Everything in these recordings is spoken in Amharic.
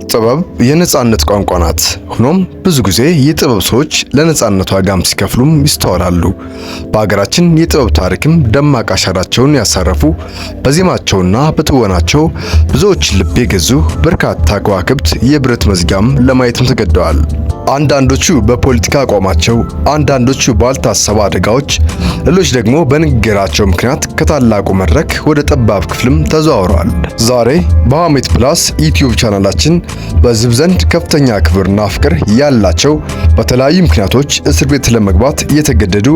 ጥበብ የነጻነት ቋንቋ ናት። ሆኖም ብዙ ጊዜ የጥበብ ሰዎች ለነጻነቷ ዋጋም ሲከፍሉም ይስተዋላሉ። በሀገራችን የጥበብ ታሪክም ደማቅ አሻራቸውን ያሳረፉ፣ በዜማቸውና በትወናቸው ብዙዎችን ልብ የገዙ በርካታ ከዋክብት የብረት መዝጊያም ለማየትም ተገደዋል። አንዳንዶቹ በፖለቲካ አቋማቸው፣ አንዳንዶቹ ባልታሰቡ አደጋዎች፣ ሌሎች ደግሞ በንግግራቸው ምክንያት ከታላቁ መድረክ ወደ ጠባብ ክፍልም ተዘዋውረዋል። ዛሬ በሐሜት ፕላስ ዩቲዩብ ቻናላችን በሕዝብ ዘንድ ከፍተኛ ክብርና ፍቅር ያላቸው በተለያዩ ምክንያቶች እስር ቤት ለመግባት የተገደዱ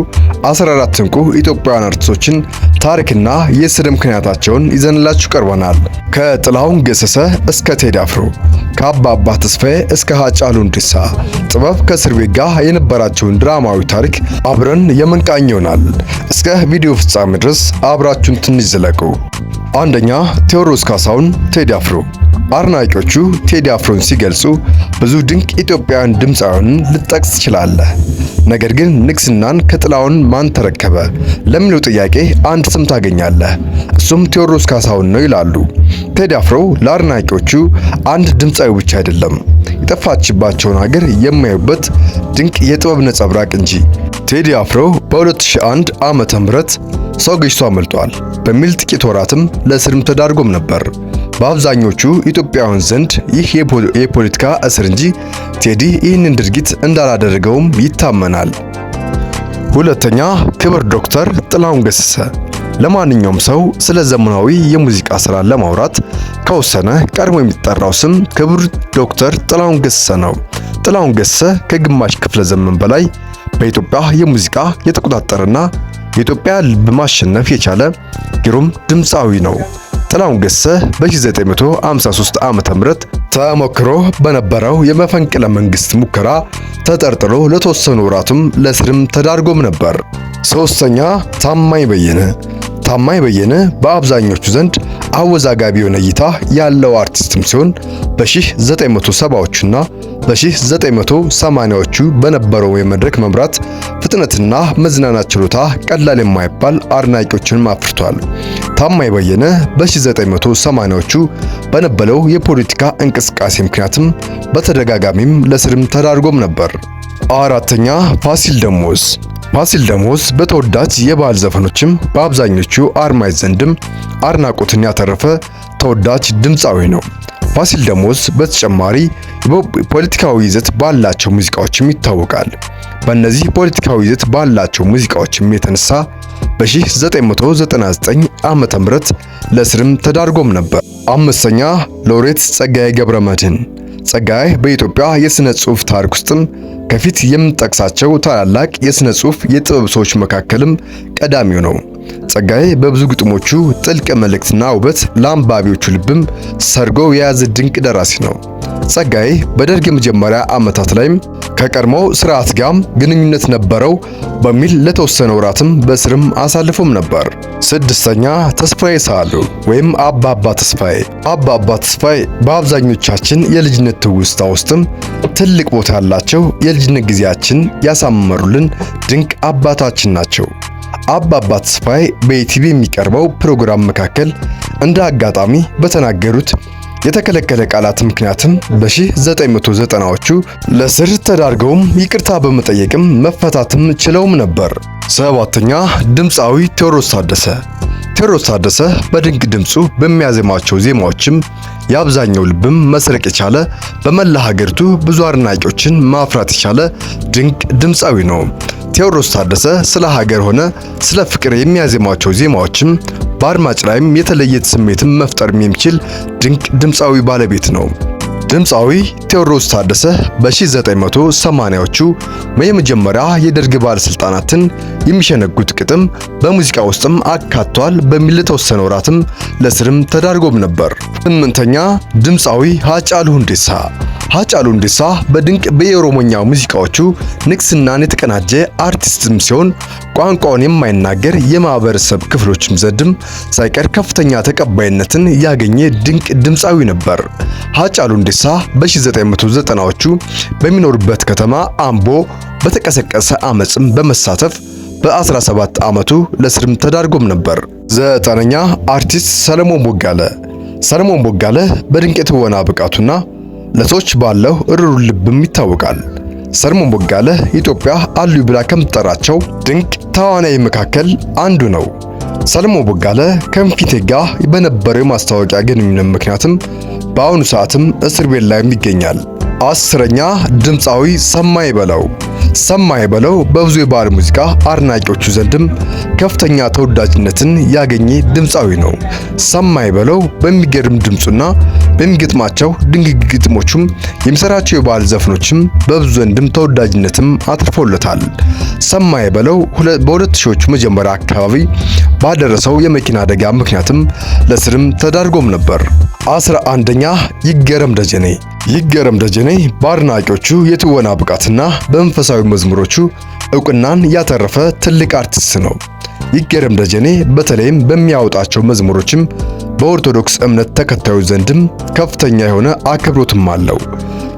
14 እንቁ ኢትዮጵያውያን አርቲስቶችን ታሪክና የእስር ምክንያታቸውን ይዘንላችሁ ቀርበናል። ከጥላሁን ገሰሰ እስከ ቴዲ አፍሮ፣ ከአባባ ተስፋዬ እስከ ሃጫሉ ሁንዴሳ ጥበብ ከእስር ቤት ጋር የነበራቸውን ድራማዊ ታሪክ አብረን የምንቃኝ ይሆናል። እስከ ቪዲዮ ፍጻሜ ድረስ አብራችሁን ትንሽ ዘለቁ። አንደኛ፣ ቴዎድሮስ ካሳሁን ቴዲ አፍሮ። አድናቂዎቹ ቴዲ አፍሮን ሲገልጹ ብዙ ድንቅ ኢትዮጵያውያን ድምፃውያንን ልጠቅስ ትችላለህ። ነገር ግን ንግስናን ከጥላሁን ማን ተረከበ ለሚለው ጥያቄ አንድ ስም ታገኛለህ። እሱም ቴዎድሮስ ካሳሁን ነው ይላሉ። ቴዲ አፍሮ ለአድናቂዎቹ አንድ ድምፃዊ ብቻ አይደለም፣ የጠፋችባቸውን ሀገር የማዩበት ድንቅ የጥበብ ነጸብራቅ እንጂ። ቴዲ አፍሮ በ2001 ዓመተ ምህረት ሰው ገጭቶ አመልጧል በሚል ጥቂት ወራትም ለእስርም ተዳርጎም ነበር። በአብዛኞቹ ኢትዮጵያውያን ዘንድ ይህ የፖለቲካ እስር እንጂ ቴዲ ይህንን ድርጊት እንዳላደረገውም ይታመናል። ሁለተኛ፣ ክብር ዶክተር ጥላሁን ገሰሰ። ለማንኛውም ሰው ስለ ዘመናዊ የሙዚቃ ስራ ለማውራት ከወሰነ ቀድሞ የሚጠራው ስም ክብር ዶክተር ጥላሁን ገሰሰ ነው። ጥላሁን ገሰሰ ከግማሽ ክፍለ ዘመን በላይ በኢትዮጵያ የሙዚቃ የተቆጣጠረና የኢትዮጵያ ልብ ማሸነፍ የቻለ ግሩም ድምፃዊ ነው። ጥላሁን ገሰሰ በ1953 ዓመተ ምህረት ተሞክሮ በነበረው የመፈንቅለ መንግስት ሙከራ ተጠርጥሮ ለተወሰኑ ወራትም ለእስርም ተዳርጎም ነበር። ሶስተኛ፣ ታማኝ በየነ። ታማኝ በየነ በአብዛኞቹ ዘንድ አወዛጋቢ የሆነ እይታ ያለው አርቲስትም ሲሆን በ1970ዎቹና በ1980ዎቹ በነበረው የመድረክ መምራት ፍጥነትና መዝናናት ችሎታ ቀላል የማይባል አድናቂዎችንም አፍርቷል። ታማኝ በየነ በ1980ዎቹ በነበረው የፖለቲካ እንቅስቃሴ ምክንያትም በተደጋጋሚም ለእስርም ተዳርጎም ነበር። አራተኛ፣ ፋሲል ደሞዝ። ፋሲል ደሞዝ በተወዳጅ የባህል ዘፈኖችም በአብዛኞቹ አድማጭ ዘንድም አድናቆትን ያተረፈ ተወዳጅ ድምፃዊ ነው። ፋሲል ደሞዝ በተጨማሪ ፖለቲካዊ ይዘት ባላቸው ሙዚቃዎችም ይታወቃል። በእነዚህ ፖለቲካዊ ይዘት ባላቸው ሙዚቃዎችም የተነሳ በ1999 ዓመተ ምህረት ለእስርም ተዳርጎም ነበር። አምስተኛ፣ ሎሬት ጸጋዬ ገብረመድህን። ጸጋዬ በኢትዮጵያ የሥነ ጽሑፍ ታሪክ ውስጥም ከፊት የምንጠቅሳቸው ታላላቅ የሥነ ጽሑፍ የጥበብ ሰዎች መካከልም ቀዳሚው ነው። ጸጋዬ በብዙ ግጥሞቹ ጥልቅ መልእክትና ውበት ለአንባቢዎቹ ልብም ሰርጎ የያዘ ድንቅ ደራሲ ነው። ጸጋዬ በደርግ የመጀመሪያ ዓመታት ላይም ከቀድሞው ስርዓት ጋርም ግንኙነት ነበረው በሚል ለተወሰነ ወራትም በእስርም አሳልፎም ነበር። ስድስተኛ፣ ተስፋዬ ሳህሉ ወይም አባባ ተስፋዬ። አባባ ተስፋዬ በአብዛኞቻችን የልጅነት ትውስታ ውስጥም ትልቅ ቦታ ያላቸው የልጅነት ጊዜያችን ያሳመሩልን ድንቅ አባታችን ናቸው። አባባ ተስፋዬ በኢቲቪ የሚቀርበው ፕሮግራም መካከል እንደ አጋጣሚ በተናገሩት የተከለከለ ቃላት ምክንያትም በ1990ዎቹ ለእስር ተዳርገውም ይቅርታ በመጠየቅም መፈታትም ችለውም ነበር። ሰባተኛ፣ ድምፃዊ ቴዎድሮስ ታደሰ። ቴዎድሮስ ታደሰ በድንቅ ድምፁ በሚያዜማቸው ዜማዎችም የአብዛኛው ልብም መስረቅ የቻለ በመላ ሀገሪቱ ብዙ አድናቂዎችን ማፍራት የቻለ ድንቅ ድምፃዊ ነው። ቴዎድሮስ ታደሰ ስለ ሀገር ሆነ ስለ ፍቅር የሚያዜማቸው ዜማዎችም በአድማጭ ላይም የተለየ ስሜትን መፍጠር የሚችል ድንቅ ድምፃዊ ባለቤት ነው። ድምፃዊ ቴዎድሮስ ታደሰ በ1980ዎቹ የመጀመሪያ የደርግ ባለስልጣናትን የሚሸነጉት ግጥም በሙዚቃ ውስጥም አካቷል በሚል ለተወሰነ ወራትም ለእስርም ተዳርጎም ነበር። ስምንተኛ፣ ድምፃዊ ሃጫሉ ሁንዴሳ። ሃጫሉ ሁንዴሳ በድንቅ በኦሮሞኛ ሙዚቃዎቹ ንግስናን የተቀናጀ አርቲስትም ሲሆን ቋንቋውን የማይናገር የማህበረሰብ ክፍሎችም ዘንድም ሳይቀር ከፍተኛ ተቀባይነትን ያገኘ ድንቅ ድምፃዊ ነበር። ሃጫሉ ሁንዴሳ በ1990ዎቹ በሚኖርበት ከተማ አምቦ በተቀሰቀሰ አመጽም በመሳተፍ በ17 ዓመቱ ለእስርም ተዳርጎም ነበር። ዘጠነኛ፣ አርቲስት ሰለሞን ቦጋለ። ሰለሞን ቦጋለ በድንቅ የትወና ብቃቱና ለሰዎች ባለው ርሩ ልብም ይታወቃል። ሰለሞን ቦጋለ ኢትዮጵያ አሉ ብላ ከምትጠራቸው ድንቅ ተዋናይ መካከል አንዱ ነው። ሰለሞን ቦጋለ ከፊንቴ ጋር በነበረው የማስታወቂያ ግንኙነት ምክንያትም በአሁኑ ሰዓትም እስር ቤት ላይ ይገኛል። 10ኛ ድምፃዊ ሰማይ በለው። ሰማይ በለው በብዙ የባህል ሙዚቃ አድናቂዎቹ ዘንድም ከፍተኛ ተወዳጅነትን ያገኘ ድምፃዊ ነው። ሰማይ በለው በሚገርም ድምፁና በሚገጥማቸው ድንቅ ግጥሞቹም የሚሰራቸው የባህል ዘፈኖችም በብዙ ዘንድም ተወዳጅነትም አትርፎለታል። ሰማይ በለው በ2000ዎቹ መጀመሪያ አካባቢ ባደረሰው የመኪና አደጋ ምክንያትም ለስርም ተዳርጎም ነበር። 11ኛ ይገረም ደጀኔ። ይገረም ደጀኔ በአድናቂዎቹ የትወና ብቃትና በመንፈሳዊ መዝሙሮቹ እውቅናን ያተረፈ ትልቅ አርቲስት ነው። ይገረም ደጀኔ በተለይም በሚያወጣቸው መዝሙሮችም በኦርቶዶክስ እምነት ተከታዮች ዘንድም ከፍተኛ የሆነ አክብሮትም አለው።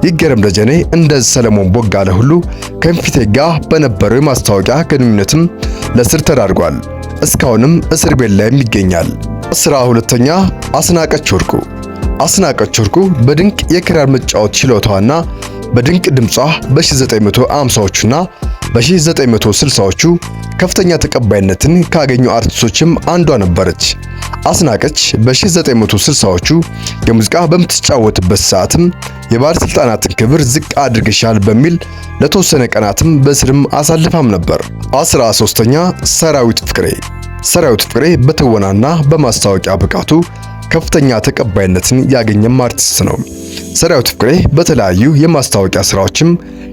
ይገረም ደጀኔ እንደ ሰለሞን ቦጋለ ሁሉ ከፊንቴ ጋር በነበረው የማስታወቂያ ግንኙነትም ለስር ተዳርጓል። እስካሁንም እስር ቤት ላይ ይገኛል። 12ኛ አስናቀች ወርቁ። አስናቀች ወርቁ በድንቅ የክራር መጫወት ችሎታዋና በድንቅ ድምጿ በ1950ዎቹና በ1960ዎቹ ከፍተኛ ተቀባይነትን ካገኙ አርቲስቶችም አንዷ ነበረች። አስናቀች በ1960ዎቹ የሙዚቃ በምትጫወትበት ሰዓትም የባለስልጣናትን ክብር ዝቅ አድርገሻል በሚል ለተወሰነ ቀናትም በስርም አሳልፋም ነበር። 13ኛ ሰራዊት ፍቅሬ። ሰራዊት ፍቅሬ በትወናና በማስታወቂያ ብቃቱ ከፍተኛ ተቀባይነትን ያገኘም አርቲስት ነው። ሰራዊት ፍቅሬ በተለያዩ የማስታወቂያ ስራዎችም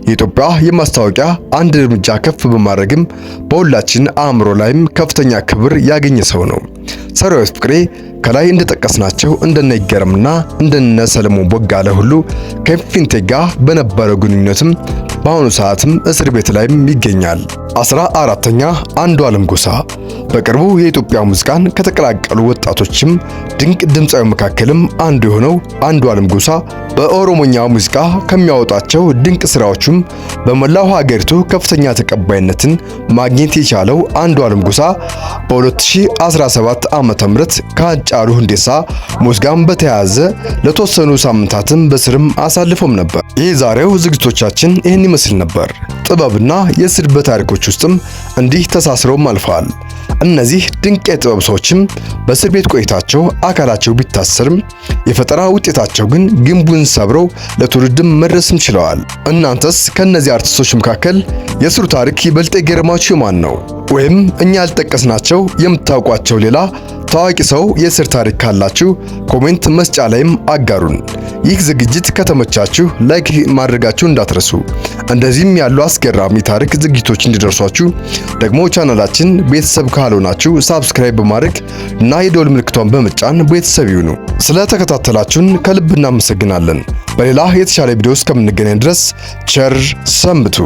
የኢትዮጵያ የማስታወቂያ አንድ እርምጃ ከፍ በማድረግም በሁላችን አእምሮ ላይም ከፍተኛ ክብር ያገኘ ሰው ነው። ሰራዊት ፍቅሬ ከላይ እንደጠቀስናቸው እንደነ ይገረምና እንደነ ሰለሞን ቦጋለ ሁሉ ከፊንቴ ጋር በነበረው ግንኙነትም በአሁኑ ሰዓትም እስር ቤት ላይም ይገኛል። 14ኛ አንዱዓለም ጎሳ። በቅርቡ የኢትዮጵያ ሙዚቃን ከተቀላቀሉ ወጣቶችም ድንቅ ድምፃዊ መካከልም አንዱ የሆነው አንዱዓለም ጎሳ በኦሮሞኛ ሙዚቃ ከሚያወጣቸው ድንቅ ስራዎችም በመላው ሀገሪቱ ከፍተኛ ተቀባይነትን ማግኘት የቻለው አንዱዓለም ጎሳ በ2017 ዓ.ም ከሃጫሉ ሁንዴሳ ሞት ጋር በተያያዘ ለተወሰኑ ሳምንታትም በስርም አሳልፎም ነበር። የዛሬው ዝግጅቶቻችን ይህን ይመስል ነበር። ጥበብና የስር በታሪኮች ውስጥም እንዲህ ተሳስረውም አልፈዋል። እነዚህ ድንቅ የጥበብ ሰዎችም በእስር ቤት ቆይታቸው አካላቸው ቢታሰርም የፈጠራ ውጤታቸው ግን ግንቡን ሰብረው ለትውልድም መድረስም ችለዋል። እናንተስ ከነዚህ አርቲስቶች መካከል የስሩ ታሪክ ይበልጥ የገረማችሁ ማን ነው? ወይም እኛ ያልጠቀስናቸው የምታውቋቸው ሌላ ታዋቂ ሰው የስር ታሪክ ካላችሁ ኮሜንት መስጫ ላይም አጋሩን። ይህ ዝግጅት ከተመቻችሁ ላይክ ማድረጋችሁ እንዳትረሱ። እንደዚህም ያሉ አስገራሚ ታሪክ ዝግጅቶች እንዲደርሷችሁ ደግሞ ቻናላችን ቤተሰብ ካልሆናችሁ ሳብስክራይብ በማድረግ እና የደወል ምልክቷን በመጫን ቤተሰብ ይሁኑ። ስለተከታተላችሁን ከልብ እናመሰግናለን። በሌላ የተሻለ ቪዲዮ እስከምንገናኝ ድረስ ቸር ሰንብቱ።